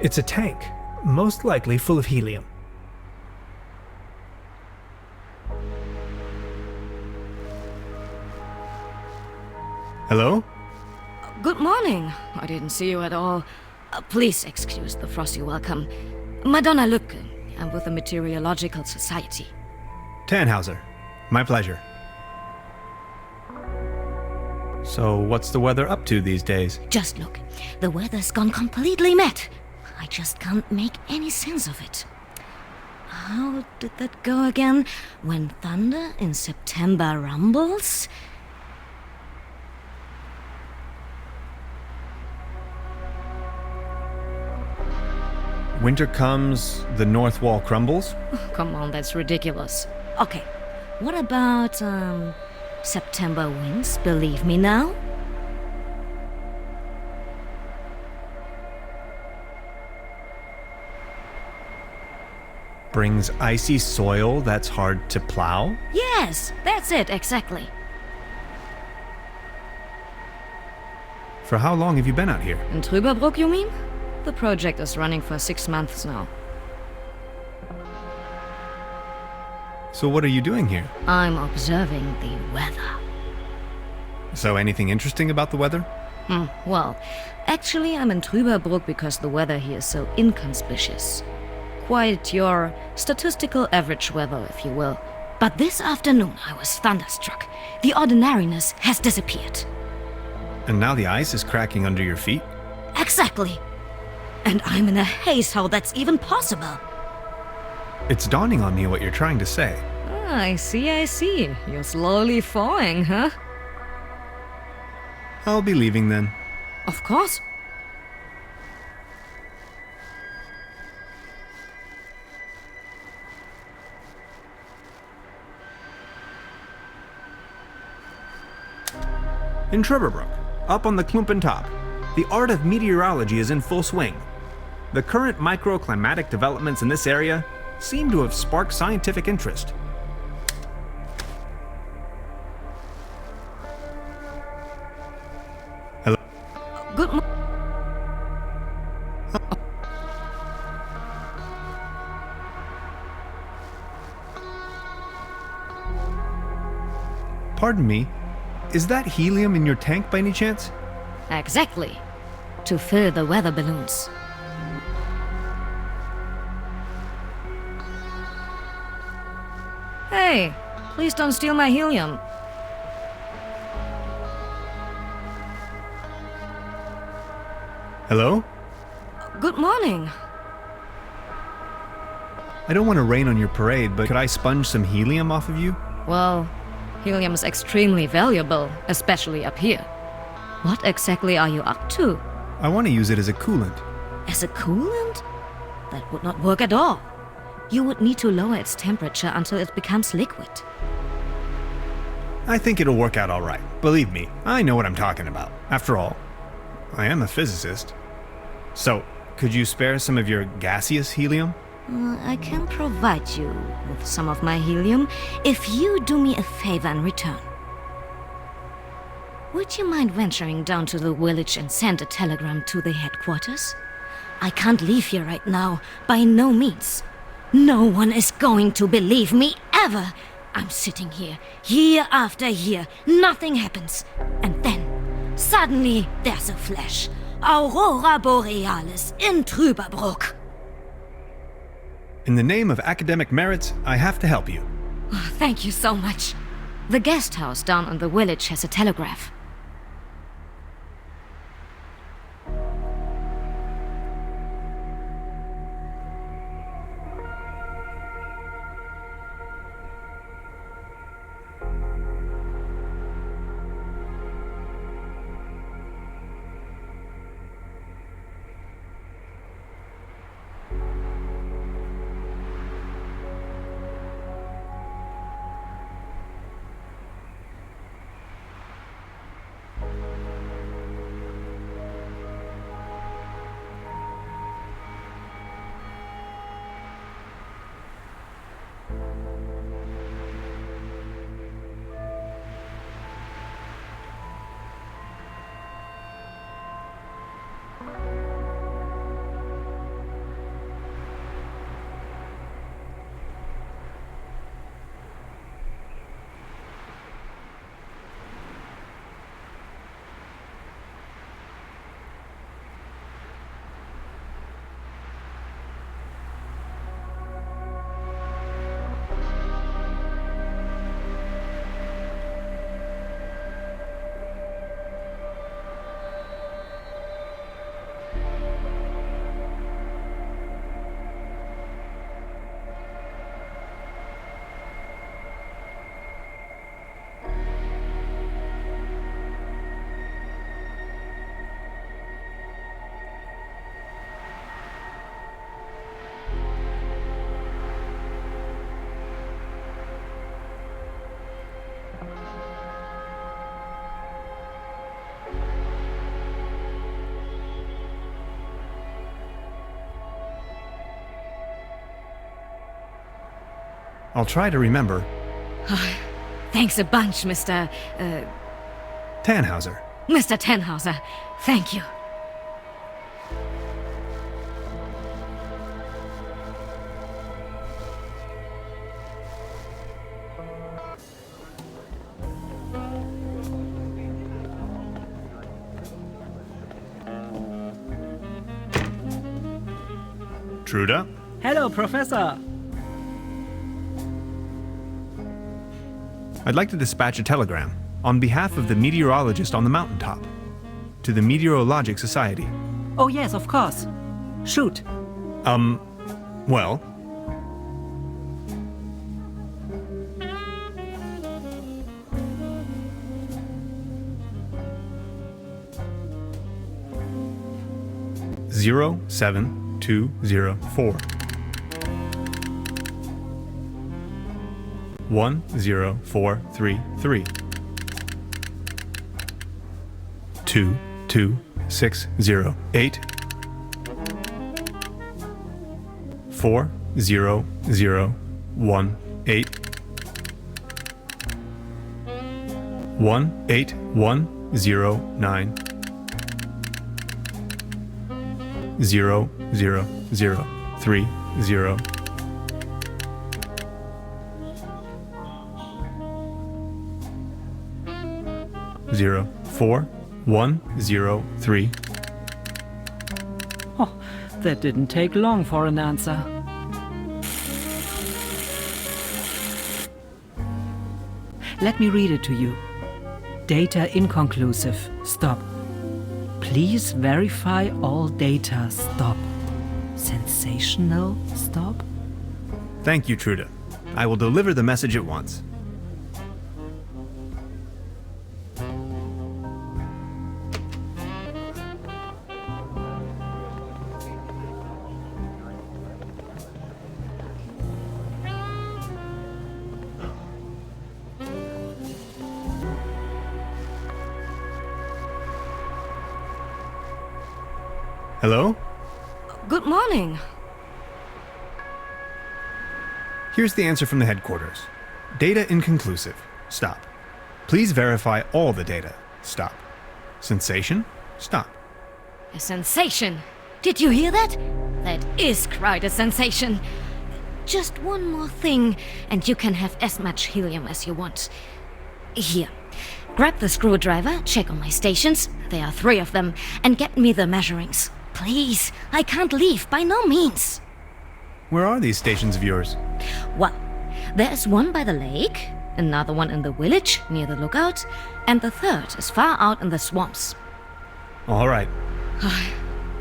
It's a tank, most likely full of helium.
Hello?
Good morning. I didn't see you at all. Please excuse the frosty welcome. Madonna Lübke. I'm with the Meteorological Society.
Tannhauser. My pleasure. So what's the weather up to these days?
Just look. The weather's gone completely mad. I just can't make any sense of it. How did that go again? When thunder in September rumbles?
Winter comes, the north wall crumbles?
Come on, that's ridiculous. Okay, what about, September winds, believe me now?
Brings icy soil that's hard to plow?
Yes, that's it, exactly.
For how long have you been out here?
In Trüberbrook, you mean? The project is running for 6 months now.
So what are you doing here?
I'm observing the weather.
So anything interesting about the weather?
Well, actually I'm in Trüberbrook because the weather here is so inconspicuous. Quite your statistical average weather, if you will. But this afternoon I was thunderstruck. The ordinariness has disappeared.
And now the ice is cracking under your feet?
Exactly. And I'm in a haze how that's even possible.
It's dawning on me what you're trying to say.
Ah, I see. You're slowly falling, huh?
I'll be leaving then.
Of course.
In Trüberbrook, up on the Klumpen top, the art of meteorology is in full swing. The current microclimatic developments in this area seem to have sparked scientific interest. Hello?
Good morning.
Pardon me, is that helium in your tank by any chance?
Exactly. To fill the weather balloons. Hey, please don't steal my helium.
Hello?
Good morning.
I don't want to rain on your parade, but could I sponge some helium off of you?
Well, helium is extremely valuable, especially up here. What exactly are you up to?
I want to use it as a coolant.
As a coolant? That would not work at all. You would need to lower its temperature until it becomes liquid.
I think it'll work out all right. Believe me, I know what I'm talking about. After all, I am a physicist. So, could you spare some of your gaseous helium?
I can provide you with some of my helium if you do me a favor in return. Would you mind venturing down to the village and send a telegram to the headquarters? I can't leave here right now, by no means. No one is going to believe me ever. I'm sitting here, year after year, nothing happens. And then, suddenly, there's a flash. Aurora Borealis in Trüberbrook.
In the name of academic merits, I have to help you.
Oh, thank you so much. The guest house down in the village has a telegraph.
I'll try to remember.
Thanks a bunch, Mr.
Tannhauser.
Mr. Tannhauser. Thank you.
Truda?
Hello, Professor.
I'd like to dispatch a telegram on behalf of the meteorologist on the mountaintop to the Meteorologic Society.
Oh, yes, of course. Shoot.
Well... Zero 7204 10433 22608 40018 18109 00030 04103.
Oh, that didn't take long for an answer. Let me read it to you. Data inconclusive. Stop. Please verify all data. Stop. Sensational. Stop.
Thank you, Trude. I will deliver the message at once. Hello?
Good morning.
Here's the answer from the headquarters. Data inconclusive. Stop. Please verify all the data. Stop. Sensation? Stop.
A sensation. Did you hear that? That is quite a sensation. Just one more thing, and you can have as much helium as you want. Here. Grab the screwdriver, check on my stations, there are 3 of them, and get me the measurings. Please, I can't leave, by no means.
Where are these stations of yours?
Well, there's one by the lake, another one in the village, near the lookout, and the 3rd is far out in the swamps.
All right.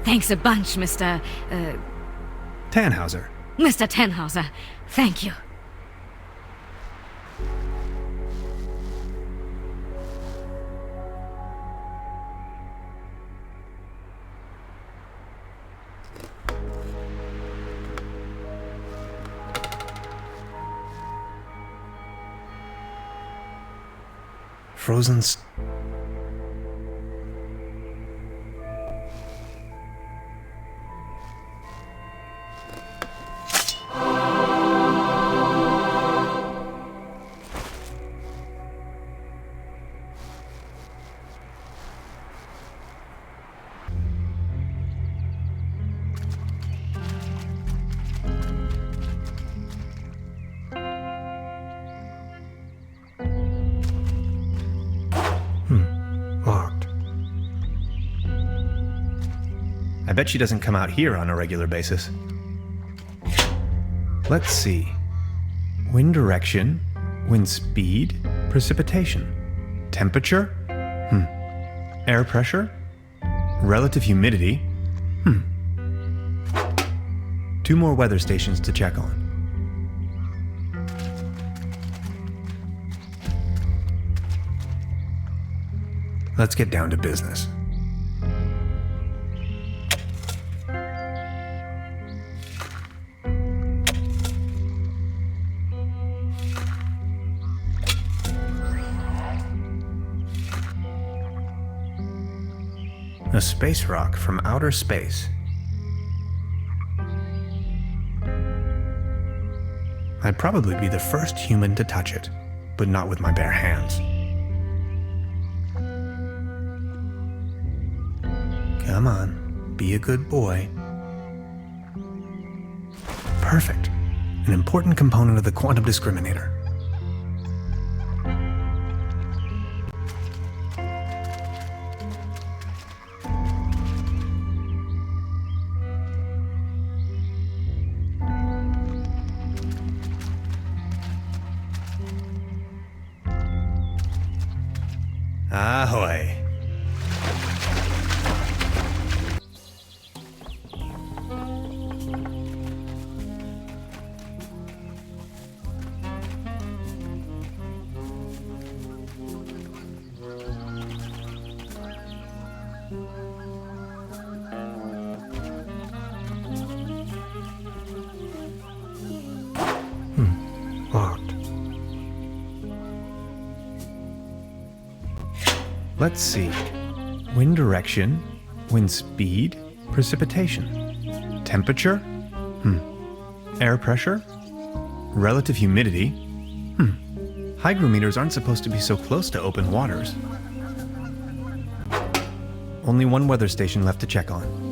Thanks a bunch, Mr.
Tannhauser.
Mr. Tannhauser. Thank you.
Frozen Locked. I bet she doesn't come out here on a regular basis. Let's see. Wind direction, wind speed, precipitation. Temperature? Air pressure? Relative humidity? 2 more weather stations to check on. Let's get down to business. A space rock from outer space. I'd probably be the first human to touch it, but not with my bare hands. Come on, be a good boy. Perfect. An important component of the quantum discriminator. Ahoy. Locked. Let's see. Wind direction, wind speed, precipitation. Temperature? Air pressure? Relative humidity? Hygrometers aren't supposed to be so close to open waters. Only one weather station left to check on.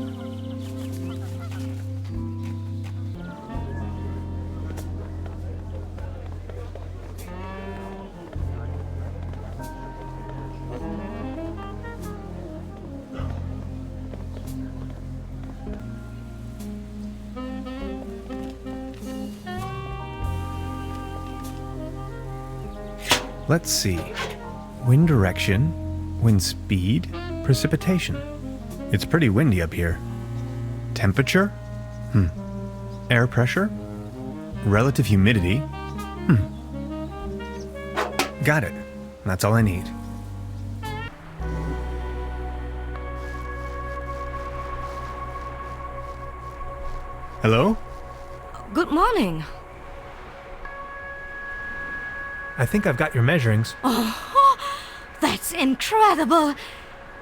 Let's see. Wind direction, wind speed, precipitation. It's pretty windy up here. Temperature? Air pressure? Relative humidity? Got it. That's all I need. Hello?
Good morning.
I think I've got your measurings.
Oh, that's incredible!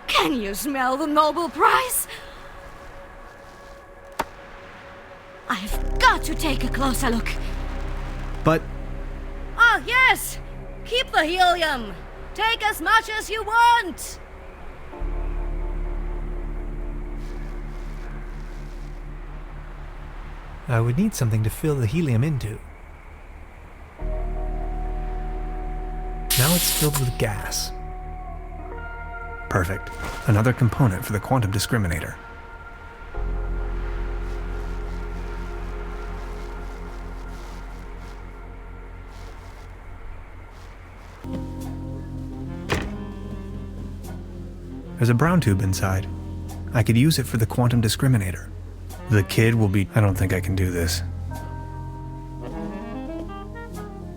Can you smell the Nobel Prize? I've got to take a closer look.
But
Oh, yes! Keep the helium! Take as much as you want!
I would need something to fill the helium into. Now it's filled with gas.
perfect. Another component for the quantum discriminator. There's a brown tube inside. I could use it for the quantum discriminator. The kid will be... I don't think I can do this.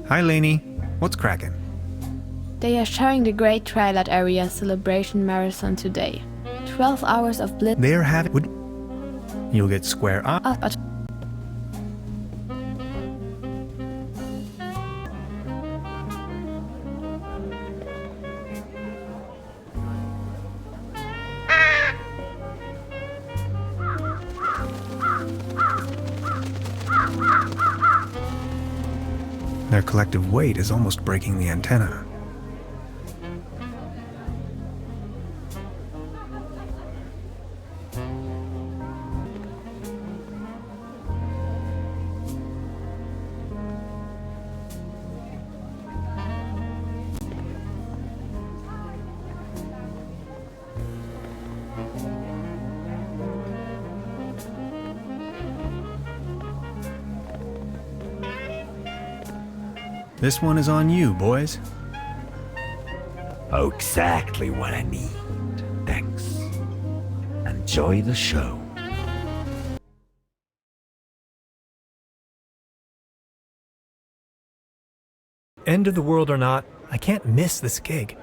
Hi, Lainey. What's cracking?
They are showing the Great Twilight Area Celebration Marathon today. 12 hours of blitz.
They are having... You'll get square up. Their collective weight is almost breaking the antenna. This one is on you, boys.
Exactly what I need. Thanks. Enjoy the show.
End of the world or not, I can't miss this gig.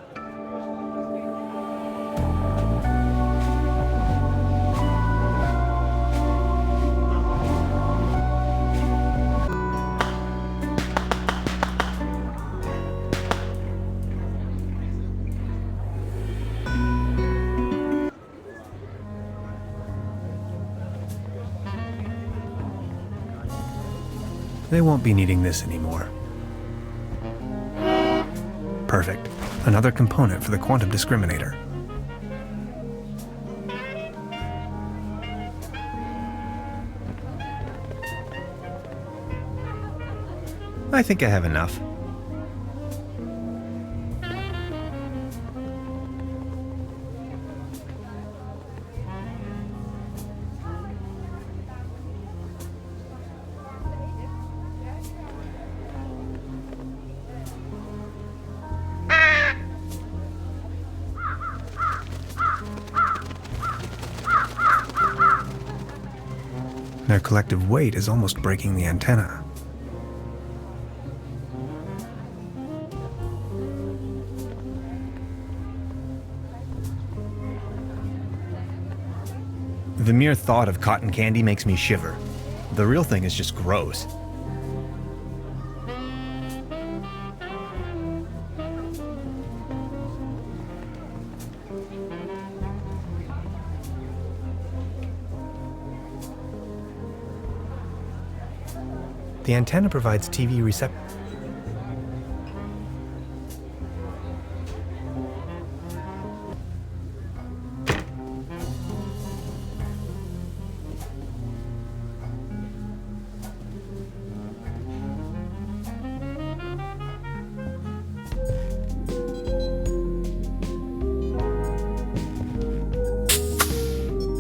They won't be needing this anymore. Perfect. Another component for the quantum discriminator. I think I have enough. Their collective weight is almost breaking the antenna. The mere thought of cotton candy makes me shiver. The real thing is just gross.
The antenna provides TV reception.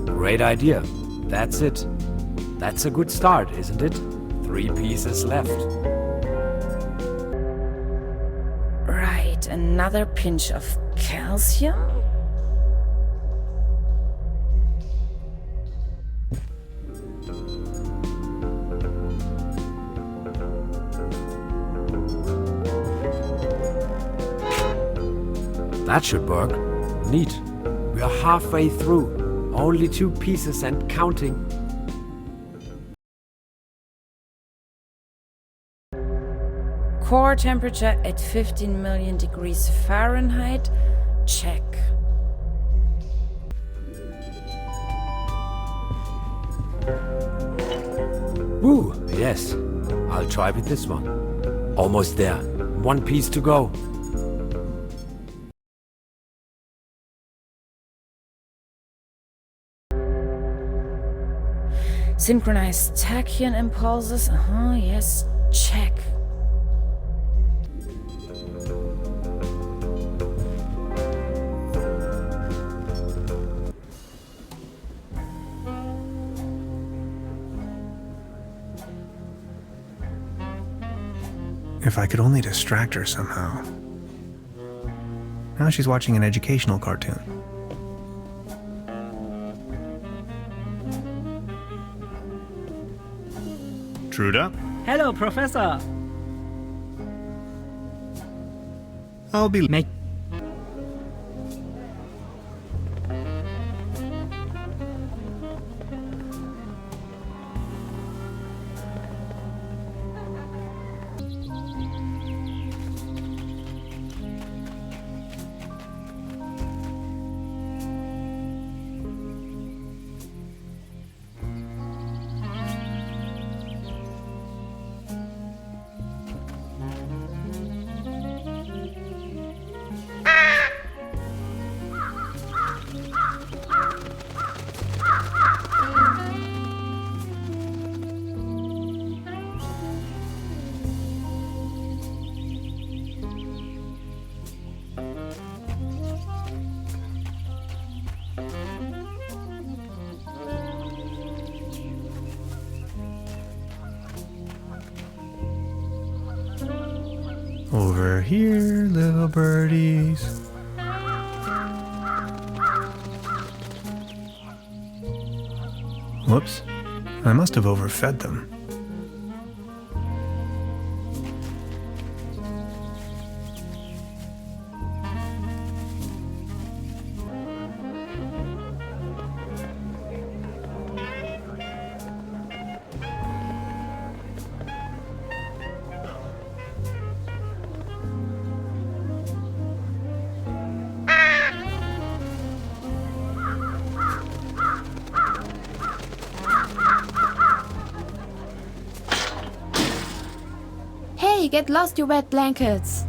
Great idea. That's it. That's a good start, isn't it? 3 pieces left.
Right, another pinch of calcium.
That should work. Neat. We are halfway through. Only 2 pieces and counting.
Core temperature at 15 million degrees Fahrenheit. Check.
Ooh, yes. I'll try with this one. Almost there. 1 piece to go.
Synchronized tachyon impulses. Yes. Check.
If I could only distract her somehow. Now she's watching an educational cartoon. Truda?
Hello, Professor.
I'll be...
Make
Over here, little birdies. Whoops. I must have overfed them.
Hey, get lost, you wet blankets!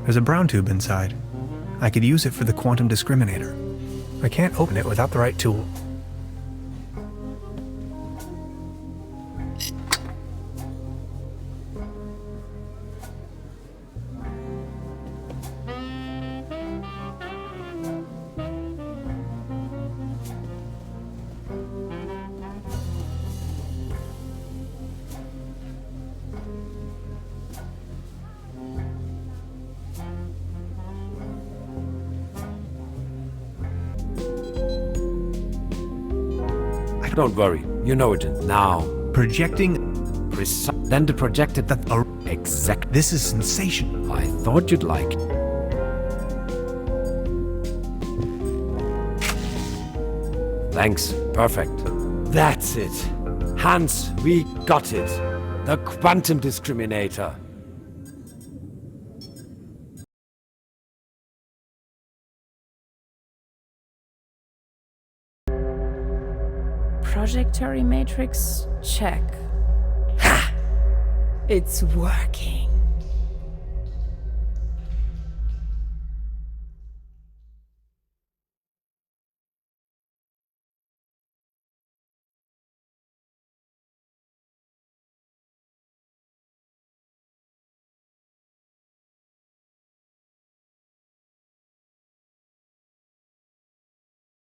There's a brown tube inside. I could use it for the quantum discriminator. I can't open it without the right tool.
Don't worry, you know it now.
Projecting...
Then the projected... Exact.
This is sensational.
I thought you'd like it. Thanks, perfect. That's it. Hans, we got it. The quantum discriminator.
Projectory matrix check. Ha! It's working.